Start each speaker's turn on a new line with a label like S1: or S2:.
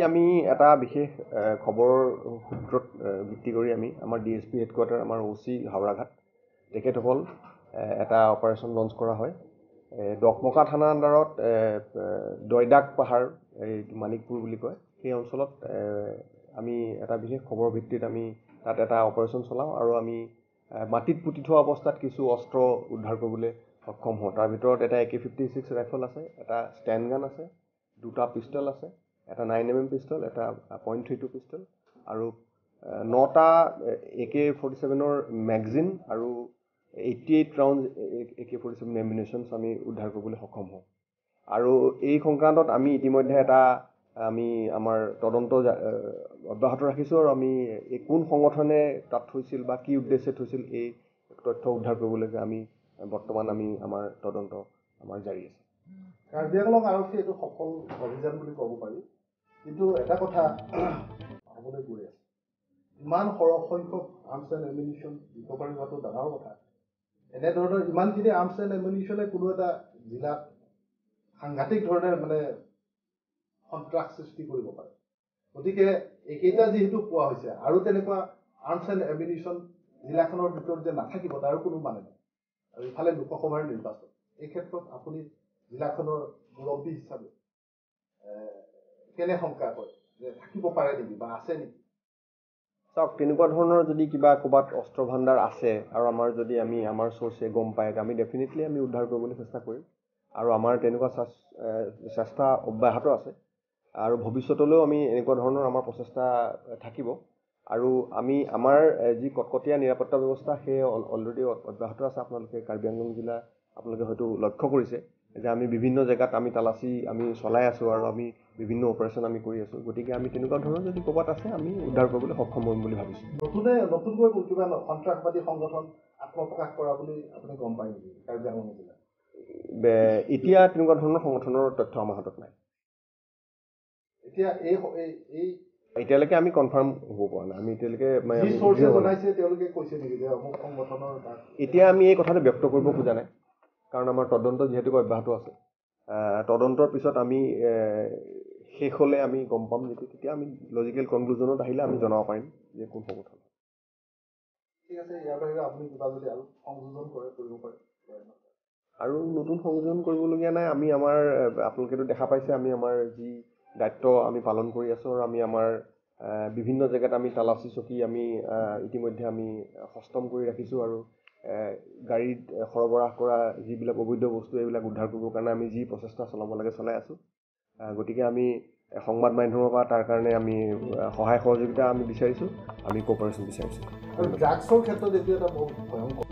S1: আমি এটা বিশেষ খবৰৰ সূত্ৰত ভিত্তি কৰি আমি আমাৰ ডিএছপি হেডকোৱাৰ্টাৰ আমাৰ ওচি হাওৰাঘাট তেখেতসকল এটা অপাৰেশ্যন লঞ্চ কৰা হয়। দকমকা থানাৰ আণ্ডাৰত দৈদাক পাহাৰ এই মানিকপুৰ বুলি কয় সেই অঞ্চলত আমি এটা বিশেষ খবৰ ভিত্তিত আমি তাত এটা অপাৰেশ্যন চলাওঁ আৰু আমি মাটিত পুতি থোৱা অৱস্থাত কিছু অস্ত্ৰ উদ্ধাৰ কৰিবলৈ সক্ষম হওঁ। তাৰ ভিতৰত এটা AK-56 ৰাইফল আছে, এটা ষ্টেণ্ড গান আছে, দুটা পিষ্টল আছে, এটা 9mm পিষ্টল, এটা .32 পিষ্টল আৰু 9টা AK-47ৰ মেগজিন আৰু 88 ৰাউণ্ড AK-47 এমিনেশ্যনছ আমি উদ্ধাৰ কৰিবলৈ সক্ষম হওঁ। আৰু এই সংক্ৰান্তত আমি ইতিমধ্যে আমি আমাৰ তদন্ত অব্যাহত ৰাখিছোঁ আৰু আমি এই কোন সংগঠনে তাত থৈছিল বা কি উদ্দেশ্যে থৈছিল এই তথ্য উদ্ধাৰ কৰিবলৈকে আমি বৰ্তমান আমাৰ তদন্ত জাৰি আছে।
S2: কাৰ্বি আংলং আৰক্ষী এইটো সফল অভিযান বুলি ক'ব পাৰি, কিন্তু এটা কথা হ'বলৈ গৈ আছে, ইমান সৰহ সংখ্যক আৰ্মছ এণ্ড এমিনিশ্যন ৰিকভাৰী হোৱাটো ডাঙৰ কথা। এনেধৰণৰ ইমানখিনি আৰ্মছ এণ্ড এমিনিশ্যনে কোনো এটা জিলাত সাংঘাতিক ধৰণে সন্ত্ৰাস সৃষ্টি কৰিব পাৰে। গতিকে এইকেইটা যিহেতু পোৱা হৈছে আৰু তেনেকুৱা আৰ্মছ এণ্ড এমিনিশ্যন জিলাখনৰ ভিতৰত যে নাথাকিব তাৰো কোনো মানে নাই। আৰু ইফালে লোকসভাৰ নিৰ্বাচন, এই ক্ষেত্ৰত আপুনি জিলাখনৰ মুৰব্বী হিচাপে কেনে শংকা কৰে যে থাকিব পাৰে নেকি বা আছে নেকি?
S1: চাওক, তেনেকুৱা ধৰণৰ যদি কিবা ক'ৰবাত অস্ত্ৰ ভাণ্ডাৰ আছে আৰু আমাৰ চ'ৰ্চে গম পায় আমি ডেফিনেটলি আমি উদ্ধাৰ কৰিবলৈ চেষ্টা কৰিম আৰু আমাৰ তেনেকুৱা চেষ্টা অব্যাহত আছে আৰু ভৱিষ্যতলৈও আমি এনেকুৱা ধৰণৰ আমাৰ প্ৰচেষ্টা থাকিব আৰু আমাৰ যি কটকটীয়া নিৰাপত্তা ব্যৱস্থা সেই অলৰেডি অব্যাহত আছে। আপোনালোকে কাৰ্বি আংলং জিলা আপোনালোকে হয়তো লক্ষ্য কৰিছে যে আমি বিভিন্ন জেগাত আমি তালাচী আমি চলাই আছোঁ আৰু আমি বিভিন্ন অপাৰেশ্যন আমি কৰি আছোঁ। গতিকে আমি তেনেকুৱা ধৰণৰ যদি ক'ৰবাত আছে আমি উদ্ধাৰ কৰিবলৈ সক্ষম হ'ম বুলি ভাবিছোঁ।
S2: নতুনকৈ কিবা সন্ত্ৰাসবাদী সংগঠন আত্মপ্ৰকাশ কৰা বুলি আপুনি গম পায় নেকি কাৰ্বি আংলং জিলাত?
S1: এতিয়া তেনেকুৱা ধৰণৰ সংগঠনৰ তথ্য আমাৰ হাতত নাই। এতিয়ালৈকে আমি কনফাৰ্ম হ'ব পৰা নাই। আমি এতিয়ালৈকে এতিয়া আমি এই কথাটো ব্যক্ত কৰিব খোজা নাই, কাৰণ আমাৰ তদন্ত যিহেতু অব্যাহত আছে। তদন্তৰ পিছত আমি শেষ হ'লে আমি গম পাম নেকি, তেতিয়া আমি লজিকেল কনক্লুজনত আহিলে আমি জনাব পাৰিম যে কোন সংগঠন।
S2: ঠিক আছে, ইয়াৰ বাহিৰে আপুনি কিবা যদি আৰু সংযোজন কৰিব পাৰে?
S1: আৰু নতুন সংযোজন কৰিবলগীয়া নাই। আপোনালোকেতো দেখা পাইছে আমি আমাৰ যি দায়িত্ব আমি পালন কৰি আছোঁ আৰু আমি আমাৰ বিভিন্ন জেগাত আমি তালাচী চকী আমি ইতিমধ্যে আমি সষ্টম কৰি ৰাখিছোঁ আৰু গাড়ীত সৰবৰাহ কৰা যিবিলাক অবৈধ বস্তু এইবিলাক উদ্ধাৰ কৰিবৰ কাৰণে আমি যি প্ৰচেষ্টা চলাব লাগে চলাই আছোঁ। গতিকে আমি সংবাদ মাধ্যমৰ পৰা তাৰ কাৰণে আমি সহায় সহযোগিতা আমি বিচাৰিছোঁ, আমি কোঅপাৰেশ্যন বিচাৰিছোঁ।
S2: আৰু ড্ৰাগছৰ ক্ষেত্ৰত এইটো এটা বহুত ভয়ংকৰ